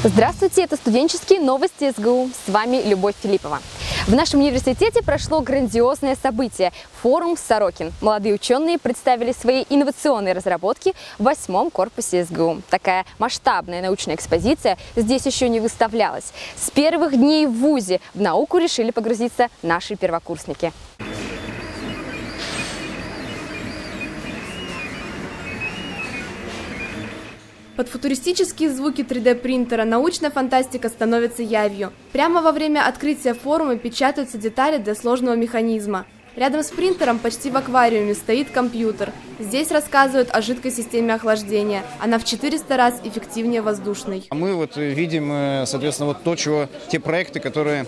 Здравствуйте, это студенческие новости СГУ. С вами Любовь Филиппова. В нашем университете прошло грандиозное событие – форум «Сорокин». Молодые ученые представили свои инновационные разработки в 8-м корпусе СГУ. Такая масштабная научная экспозиция здесь еще не выставлялась. С первых дней в ВУЗе в науку решили погрузиться наши первокурсники. Под футуристические звуки 3D-принтера научная фантастика становится явью. Прямо во время открытия форума печатаются детали для сложного механизма. Рядом с принтером почти в аквариуме стоит компьютер. Здесь рассказывают о жидкой системе охлаждения. Она в 400 раз эффективнее воздушной. Мы видим, соответственно, те проекты, которые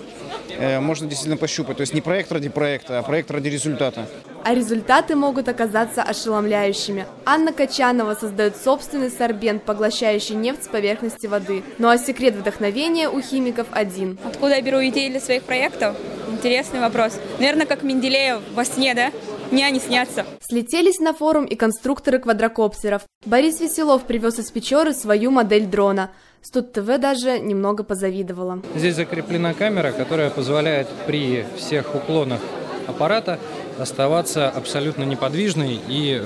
можно действительно пощупать. То есть не проект ради проекта, а проект ради результата. А результаты могут оказаться ошеломляющими. Анна Качанова создает собственный сорбент, поглощающий нефть с поверхности воды. Ну а секрет вдохновения у химиков один. Откуда я беру идеи для своих проектов? Интересный вопрос. Наверное, как Менделеев во сне, да? Мне они снятся. Слетелись на форум и конструкторы квадрокоптеров. Борис Веселов привез из Печоры свою модель дрона. Студ-ТВ даже немного позавидовала. Здесь закреплена камера, которая позволяет при всех уклонах аппарата оставаться абсолютно неподвижной и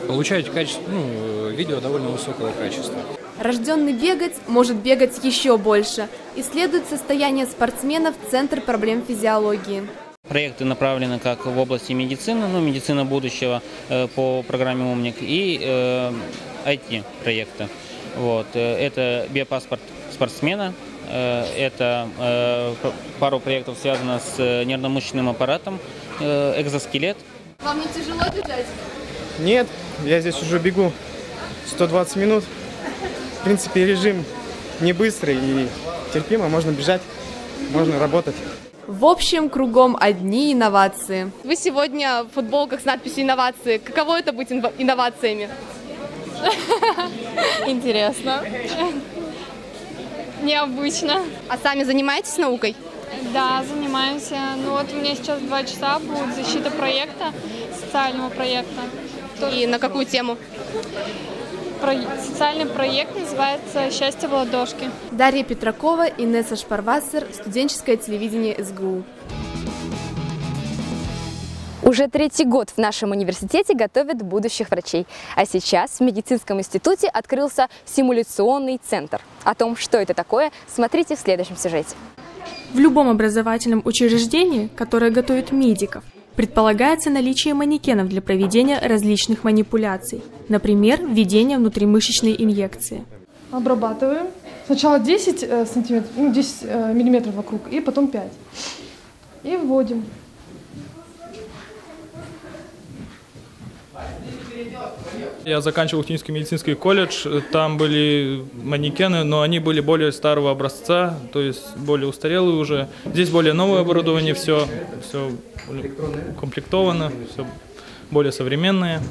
получать видео довольно высокого качества. Рожденный бегать может бегать еще больше. Исследует состояние спортсменов Центр проблем физиологии. Проекты направлены как в области медицины, медицина будущего по программе «Умник», и IT-проекты. Это биопаспорт спортсмена, это пару проектов связано с нервно-мышечным аппаратом, экзоскелет. Вам не тяжело бежать? Нет, я здесь уже бегу 120 минут. В принципе, режим не быстрый и терпимо, можно бежать, можно работать. В общем, кругом одни инновации. Вы сегодня в футболках с надписью «Инновации». Каково это быть инновациями? Интересно. Необычно. А сами занимаетесь наукой? Да, занимаемся. У меня сейчас 2 часа будет защита проекта, социального проекта. И на какую тему? Социальный проект называется «Счастье в ладошке». Дарья Петракова, Инесса Шпарвассер, студенческое телевидение СГУ. Уже 3-й год в нашем университете готовят будущих врачей. А сейчас в медицинском институте открылся симуляционный центр. О том, что это такое, смотрите в следующем сюжете. В любом образовательном учреждении, которое готовит медиков, предполагается наличие манекенов для проведения различных манипуляций, например, введение внутримышечной инъекции. Обрабатываем. Сначала 10 сантиметров, 10 миллиметров вокруг, и потом 5. И вводим. Я заканчивал Технический медицинский колледж, там были манекены, но они были более старого образца, то есть более устарелые уже. Здесь более новое оборудование, все комплектовано, все более современное.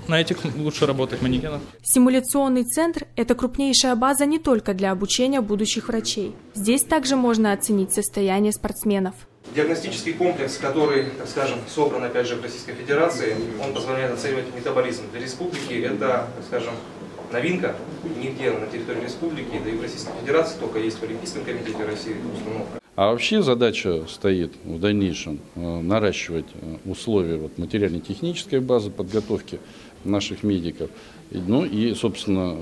На этих лучше работать манекенах. Симуляционный центр – это крупнейшая база не только для обучения будущих врачей. Здесь также можно оценить состояние спортсменов. Диагностический комплекс, который, так скажем, собран опять же в Российской Федерации, он позволяет оценивать метаболизм. Для республики это, так скажем, новинка. Нигде на территории республики, да и в Российской Федерации, только есть в Олимпийском комитете России установка. А вообще задача стоит в дальнейшем наращивать условия материально-технической базы подготовки наших медиков, и, собственно,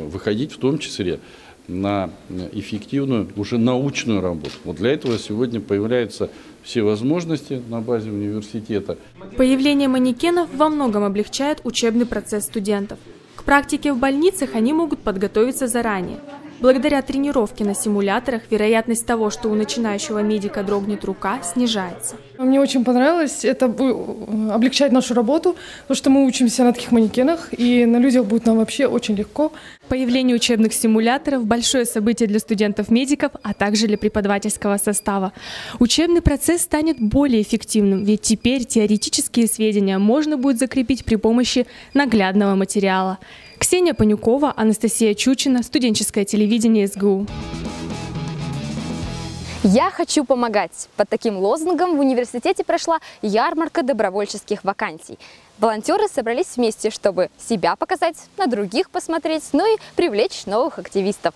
выходить в том числе на эффективную, уже научную работу. Для этого сегодня появляются все возможности на базе университета. Появление манекенов во многом облегчает учебный процесс студентов. К практике в больницах они могут подготовиться заранее. Благодаря тренировке на симуляторах вероятность того, что у начинающего медика дрогнет рука, снижается. Мне очень понравилось, это облегчает нашу работу, потому что мы учимся на таких манекенах, и на людях будет нам вообще очень легко. Появление учебных симуляторов – большое событие для студентов-медиков, а также для преподавательского состава. Учебный процесс станет более эффективным, ведь теперь теоретические сведения можно будет закрепить при помощи наглядного материала. Ксения Панюкова, Анастасия Чучина, студенческое телевидение СГУ. Я хочу помогать. Под таким лозунгом в университете прошла ярмарка добровольческих вакансий. Волонтеры собрались вместе, чтобы себя показать, на других посмотреть, ну и привлечь новых активистов.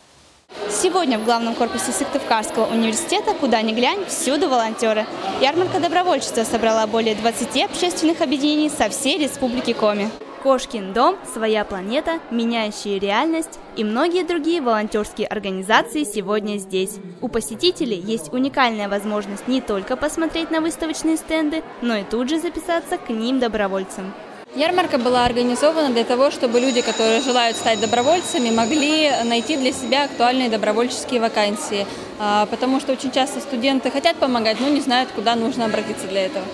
Сегодня в главном корпусе Сыктывкарского университета, куда ни глянь, всюду волонтеры. Ярмарка добровольчества собрала более 20 общественных объединений со всей республики Коми. Кошкин дом, Своя планета, Меняющая реальность и многие другие волонтерские организации сегодня здесь. У посетителей есть уникальная возможность не только посмотреть на выставочные стенды, но и тут же записаться к ним добровольцем. Ярмарка была организована для того, чтобы люди, которые желают стать добровольцами, могли найти для себя актуальные добровольческие вакансии. Потому что очень часто студенты хотят помогать, но не знают, куда нужно обратиться для этого.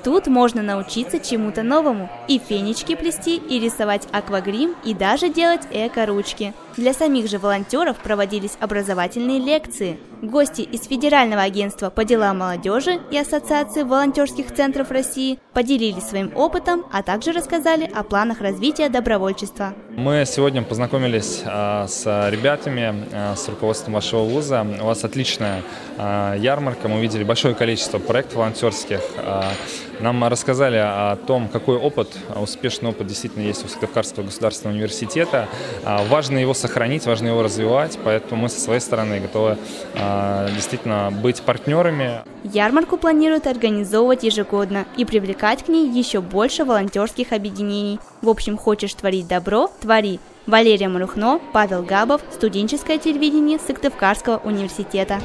Тут можно научиться чему-то новому. И фенечки плести, и рисовать аквагрим, и даже делать эко-ручки. Для самих же волонтеров проводились образовательные лекции. Гости из Федерального агентства по делам молодежи и Ассоциации волонтерских центров России поделились своим опытом, а также рассказали о планах развития добровольчества. Мы сегодня познакомились с ребятами, с руководством вашего вуза. У вас отличная ярмарка, мы увидели большое количество проектов волонтерских. Нам рассказали о том, какой опыт, успешный опыт действительно есть у Сыктывкарского государственного университета. Важно его сохранить, важно его развивать, поэтому мы со своей стороны готовы действительно быть партнерами. Ярмарку планируют организовывать ежегодно и привлекать к ней еще больше волонтерских объединений. В общем, хочешь творить добро – твори. Валерия Марухно, Павел Габов, студенческое телевидение Сыктывкарского университета.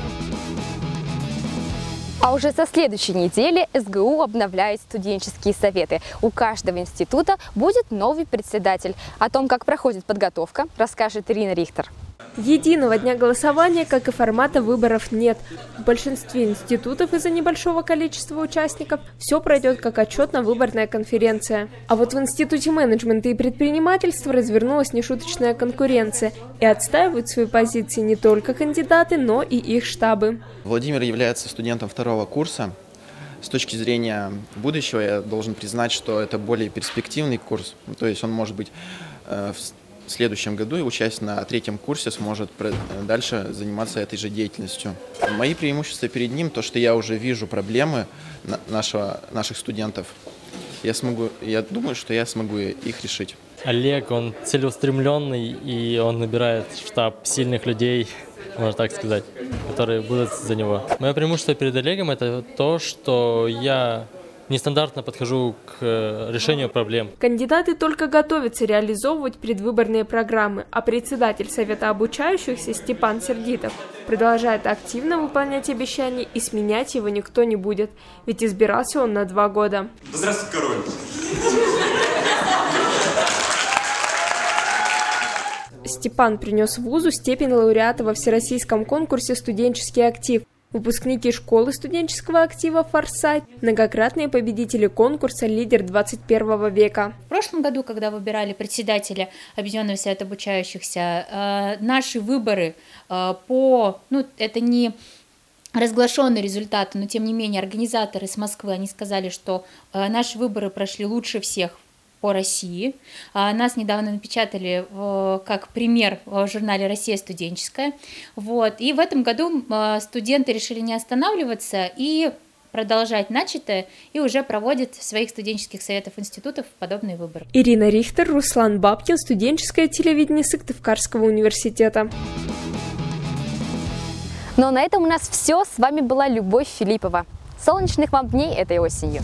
А уже со следующей недели СГУ обновляет студенческие советы. У каждого института будет новый председатель. О том, как проходит подготовка, расскажет Ирина Рихтер. Единого дня голосования, как и формата выборов, нет. В большинстве институтов из-за небольшого количества участников все пройдет как отчетно-выборная конференция. А вот в Институте менеджмента и предпринимательства развернулась нешуточная конкуренция, и отстаивают свои позиции не только кандидаты, но и их штабы. Владимир является студентом второго курса. С точки зрения будущего я должен признать, что это более перспективный курс, то есть он может быть в следующем году, и учась на третьем курсе, сможет дальше заниматься этой же деятельностью. Мои преимущества перед ним, то, что я уже вижу проблемы наших студентов. Я думаю, что я смогу их решить. Олег, он целеустремленный, и он набирает в штаб сильных людей, можно так сказать, которые будут за него. Мое преимущество перед Олегом – это то, что я нестандартно подхожу к решению проблем. Кандидаты только готовятся реализовывать предвыборные программы, а председатель Совета обучающихся Степан Сердитов продолжает активно выполнять обещания, и сменять его никто не будет, ведь избирался он на 2 года. Здравствуйте, король! Степан принес вузу степень лауреата во всероссийском конкурсе «Студенческий актив». Выпускники школы студенческого актива «Форсайт» – многократные победители конкурса «Лидер 21 века». В прошлом году, когда выбирали председателя Объединенного совета обучающихся, наши выборы это не разглашенные результаты, но тем не менее организаторы с Москвы, они сказали, что наши выборы прошли лучше всех по России. Нас недавно напечатали как пример в журнале «Россия студенческая». И в этом году студенты решили не останавливаться и продолжать начатое, и уже проводят в своих студенческих советов институтов подобные выборы. Ирина Рихтер, Руслан Бабкин, студенческое телевидение Сыктывкарского университета. Но на этом у нас все. С вами была Любовь Филиппова. Солнечных вам дней этой осенью.